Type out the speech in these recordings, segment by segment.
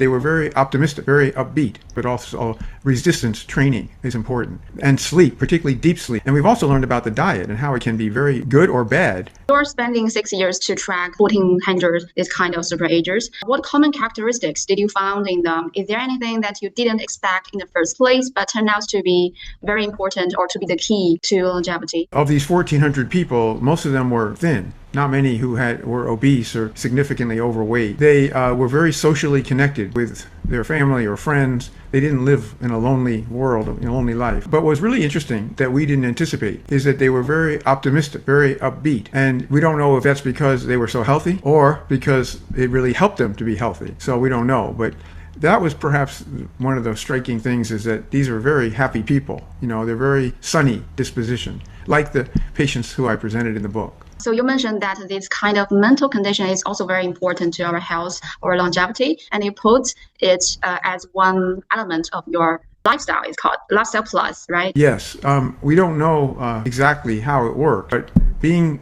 They were very optimistic, very upbeat, but also resistance training is important. And sleep, particularly deep sleep. And we've also learned about the diet and how it can be very good or bad. You're spending 6 years to track 1,400 this kind of superagers. What common characteristics did you find in them? Is there anything that you didn't expect in the first place, but turned out to be very important or to be the key to longevity? Of these 1,400 people, most of them were thin. Not many who were obese or significantly overweight. They were very socially connected with their family or friends. They didn't live in a lonely world, a lonely life. But what's really interesting that we didn't anticipate is that they were very optimistic, very upbeat. And we don't know if that's because they were so healthy or because it really helped them to be healthy. So we don't know. But that was perhaps one of the striking things, is that these are very happy people. They're very sunny disposition, like the patients who I presented in the book. So you mentioned that this kind of mental condition is also very important to our health or longevity, and you put it as one element of your lifestyle. It's called lifestyle plus, right? Yes. We don't know exactly how it works, but being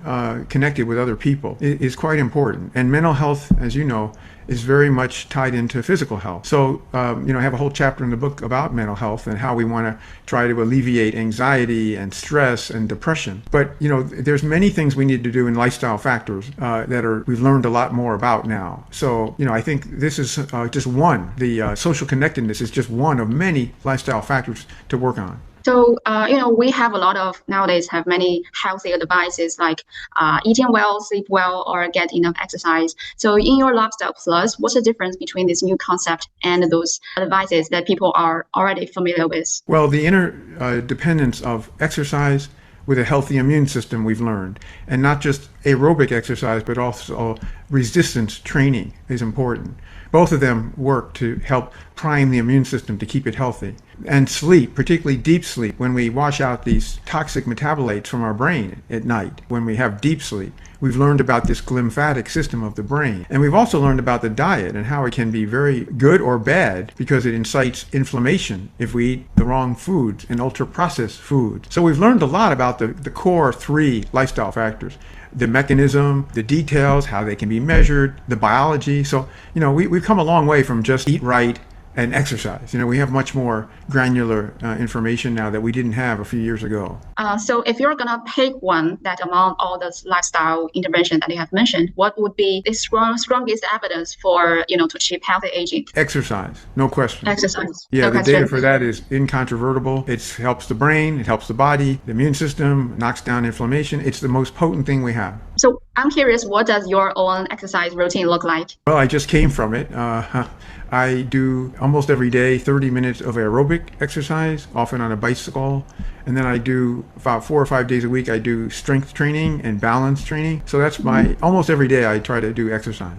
connected with other people is quite important. And mental health, as you know, is very much tied into physical health. So, I have a whole chapter in the book about mental health and how we want to try to alleviate anxiety and stress and depression. But, there's many things we need to do in lifestyle factors that we've learned a lot more about now. So, I think this is just one. The social connectedness is just one of many lifestyle factors to work on. So, we have nowadays have many healthy advices like eating well, sleep well, or get enough exercise. So in your Lifestyle Plus, what's the difference between this new concept and those advices that people are already familiar with? Well, the interdependence of exercise with a healthy immune system we've learned, and not just aerobic exercise, but also resistance training is important. Both of them work to help prime the immune system to keep it healthy. And sleep, particularly deep sleep, when we wash out these toxic metabolites from our brain at night, when we have deep sleep, we've learned about this glymphatic system of the brain. And we've also learned about the diet and how it can be very good or bad because it incites inflammation if we eat the wrong foods and ultra-processed foods. So we've learned a lot about the core 3 lifestyle factors. The mechanism, the details, how they can be measured, the biology. So, we've come a long way from just eat right and exercise. We have much more granular information now that we didn't have a few years ago. So if you're going to pick one that among all those lifestyle interventions that you have mentioned, what would be the strongest evidence for, to achieve healthy aging? Exercise, no question. Exercise. Yeah, no the question. data for that is incontrovertible. It helps the brain, it helps the body, the immune system, knocks down inflammation. It's the most potent thing we have. So I'm curious, what does your own exercise routine look like? Well, I just came from it. I do almost every day 30 minutes of aerobic exercise, often on a bicycle. And then I do about 4 or 5 days a week, I do strength training and balance training. So that's almost every day I try to do exercise.